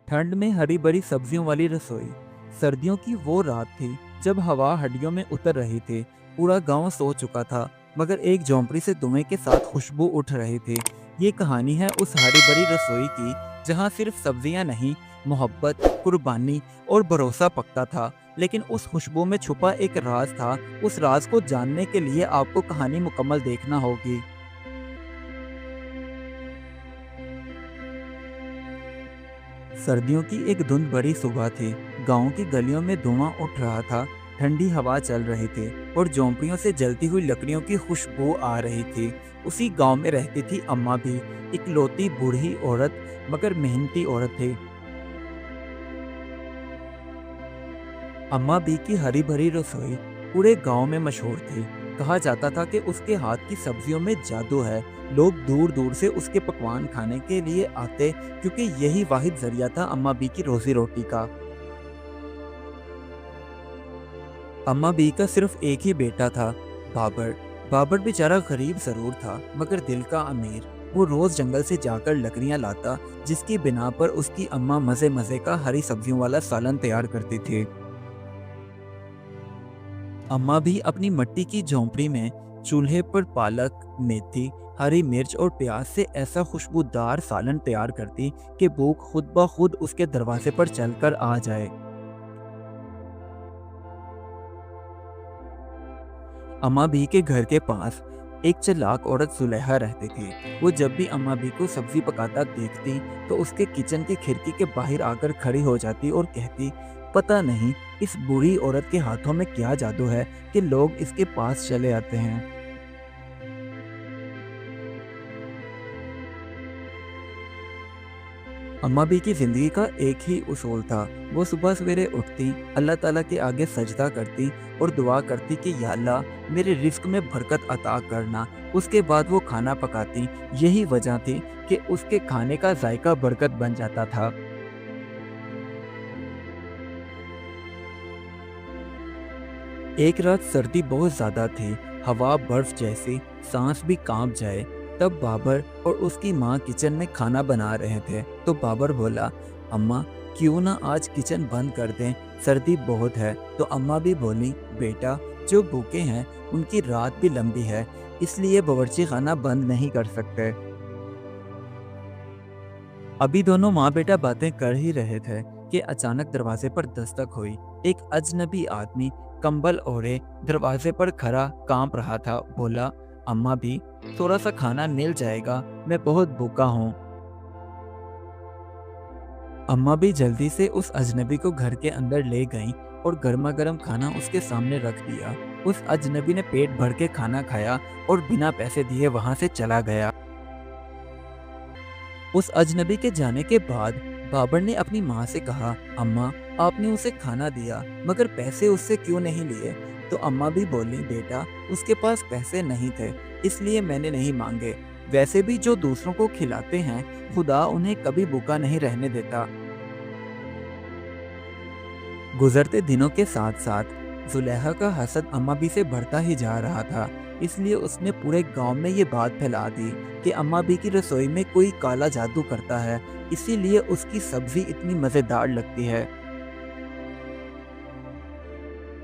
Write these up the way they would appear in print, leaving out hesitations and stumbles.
ठंड में हरी भरी सब्जियों वाली रसोई। सर्दियों की वो रात थी जब हवा हड्डियों में उतर रही थी। पूरा गांव सो चुका था, मगर एक झोंपड़ी से धुएं के साथ खुशबू उठ रही थी। ये कहानी है उस हरी भरी रसोई की, जहां सिर्फ सब्जियां नहीं, मोहब्बत, कुर्बानी और भरोसा पकता था। लेकिन उस खुशबू में छुपा एक राज था। उस राज को जानने के लिए आपको कहानी मुकम्मल देखना होगी। सर्दियों की एक धुंध भरी सुबह थी। गांव की गलियों में धुआं उठ रहा था, ठंडी हवा चल रही थी और झोंपड़ियों से जलती हुई लकड़ियों की खुशबू आ रही थी। उसी गांव में रहती थी अम्मा भी, इकलौती बूढ़ी औरत, मगर मेहनती औरत थी। अम्मा बी की हरी भरी रसोई पूरे गांव में मशहूर थी। कहा जाता था कि उसके हाथ की सब्जियों में जादू है। लोग दूर दूर से उसके पकवान खाने के लिए आते, क्योंकि यही वाहिद जरिया था अम्मा बी की रोजी रोटी का। अम्मा बी का सिर्फ एक ही बेटा था, बाबर। बाबर बेचारा गरीब जरूर था, मगर दिल का अमीर। वो रोज जंगल से जाकर लकड़ियां लाता, जिसकी बिना पर उसकी अम्मा मजे मजे का हरी सब्जियों वाला सालन तैयार करती थी। अम्मा भी अपनी मट्टी की झोंपड़ी में चूल्हे पर पालक, मेथी, हरी मिर्च और प्याज से ऐसा खुशबूदार सालन तैयार करती कि भूख खुद ब खुद उसके दरवाजे पर चलकर आ जाए। अम्मा भी के घर के पास एक चालाक औरत जुलेहा रहती थी। वो जब भी अम्मा भी को सब्जी पकाता देखती तो उसके किचन की खिड़की के बाहर आकर खड़ी हो जाती और कहती, पता नहीं इस बूढ़ी औरत के हाथों में क्या जादू है कि लोग इसके पास चले आते हैं। अम्मा भी की जिंदगी का एक ही उसूल था। वो सुबह सवेरे उठती, अल्लाह ताला के आगे सजदा करती और दुआ करती कि या अल्लाह मेरे रिस्क में बरकत अता करना। उसके बाद वो खाना पकाती। यही वजह थी कि उसके खाने का जायका बरकत बन जाता था। एक रात सर्दी बहुत ज्यादा थी, हवा बर्फ जैसी, सांस भी कांप जाए। तब बाबर और उसकी माँ किचन में खाना बना रहे थे। तो बाबर बोला, अम्मा क्यों ना आज किचन बंद कर दें, सर्दी बहुत है। तो अम्मा भी बोली, बेटा जो भूखे हैं उनकी रात भी लंबी है, इसलिए बावर्ची खाना बंद नहीं कर सकते। अभी दोनों माँ बेटा बातें कर ही रहे थे कि अचानक दरवाजे पर दस्तक हुई। एक अजनबी आदमी कंबल ओढ़े दरवाजे पर खड़ा कांप रहा था। बोला, अम्मा भी थोड़ा सा खाना मिल जाएगा, मैं बहुत भूखा हूँ। अम्मा भी जल्दी से उस अजनबी को घर के अंदर ले गईं और गर्मा गर्म खाना उसके सामने रख दिया। उस अजनबी ने पेट भर के खाना खाया और बिना पैसे दिए वहां से चला गया। उस अजनबी के जाने के बाद बाबर ने अपनी माँ से कहा, अम्मा आपने उसे खाना दिया, मगर पैसे उससे क्यों नहीं लिए? तो अम्मा भी बोली, बेटा उसके पास पैसे नहीं थे, इसलिए मैंने नहीं मांगे। वैसे भी जो दूसरों को खिलाते हैं, खुदा उन्हें कभी भूखा नहीं रहने देता। गुजरते दिनों के साथ साथ जुलेहा का हसद अम्मा भी से बढ़ता ही जा रहा था। इसलिए उसने पूरे गांव में ये बात फैला दी कि अम्मा भी की रसोई में कोई काला जादू करता है, इसीलिए उसकी सब्जी इतनी मज़ेदार लगती है।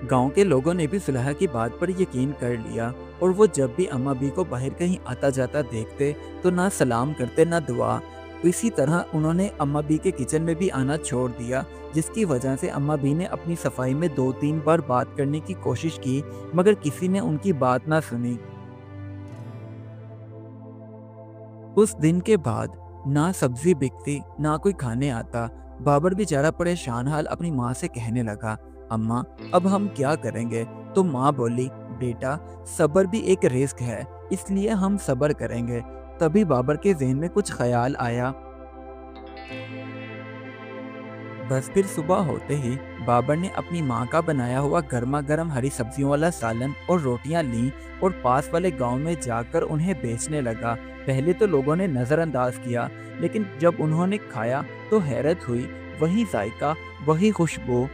गांव के लोगों ने भी जुलेहा की बात पर यकीन कर लिया और वो जब भी अम्मा बी को बाहर कहीं आता जाता देखते तो ना सलाम करते ना दुआ। इसी तरह उन्होंने अम्मा बी के किचन में भी आना छोड़ दिया, जिसकी वजह से अम्मा बी ने अपनी सफाई में 2-3 बार बात करने की कोशिश की, मगर किसी ने उनकी बात ना सुनी। उस दिन के बाद ना सब्जी बिकती, ना कोई खाने आता। बाबर बेचारा परेशान हाल अपनी माँ से कहने लगा, अम्मा अब हम क्या करेंगे? तो माँ बोली, बेटा सब्र भी एक रिस्क है, इसलिए हम सब्र करेंगे। तभी बाबर के जहन में कुछ ख्याल आया। बस फिर सुबह होते ही बाबर ने अपनी माँ का बनाया हुआ गर्मा गर्म हरी सब्जियों वाला सालन और रोटियां ली और पास वाले गांव में जाकर उन्हें बेचने लगा। पहले तो लोगों ने नज़रअंदाज किया, लेकिन जब उन्होंने खाया तो हैरत हुई। वही जायका, वही खुशबू।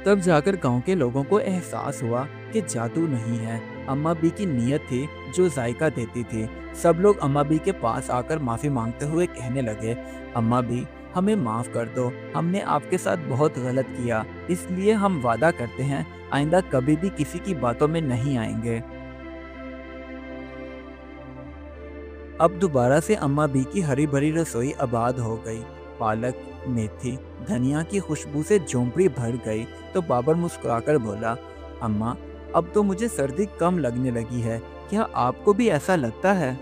तब जाकर गांव के लोगों को एहसास हुआ कि जादू नहीं है, अम्मा बी की नीयत थी जो जायका देती थी। सब लोग अम्मा बी के पास आकर माफ़ी मांगते हुए कहने लगे, अम्मा बी, हमें माफ़ कर दो, हमने आपके साथ बहुत गलत किया, इसलिए हम वादा करते हैं आइंदा कभी भी किसी की बातों में नहीं आएंगे। अब दोबारा से अम्मा बी की हरी भरी रसोई आबाद हो गई। पालक, मेथी, धनिया की खुशबू से झोंपड़ी भर गई। तो बाबर मुस्कुराकर बोला, अम्मा, अब तो मुझे सर्दी कम लगने लगी है, क्या आपको भी ऐसा लगता है?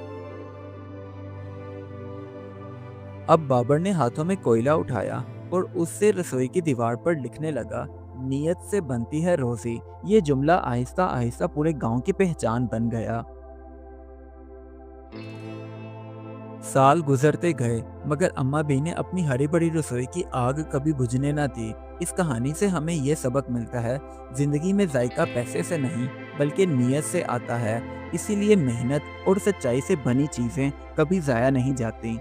अब बाबर ने हाथों में कोयला उठाया और उससे रसोई की दीवार पर लिखने लगा, नीयत से बनती है रोजी। ये जुमला आहिस्ता आहिस्ता पूरे गांव की पहचान बन गया। साल गुजरते गए, मगर अम्मा बी ने अपनी हरी भरी रसोई की आग कभी बुझने ना दी। इस कहानी से हमें यह सबक मिलता है, जिंदगी में जायका पैसे से नहीं बल्कि नीयत से आता है। इसीलिए मेहनत और सच्चाई से बनी चीजें कभी जाया नहीं जाती।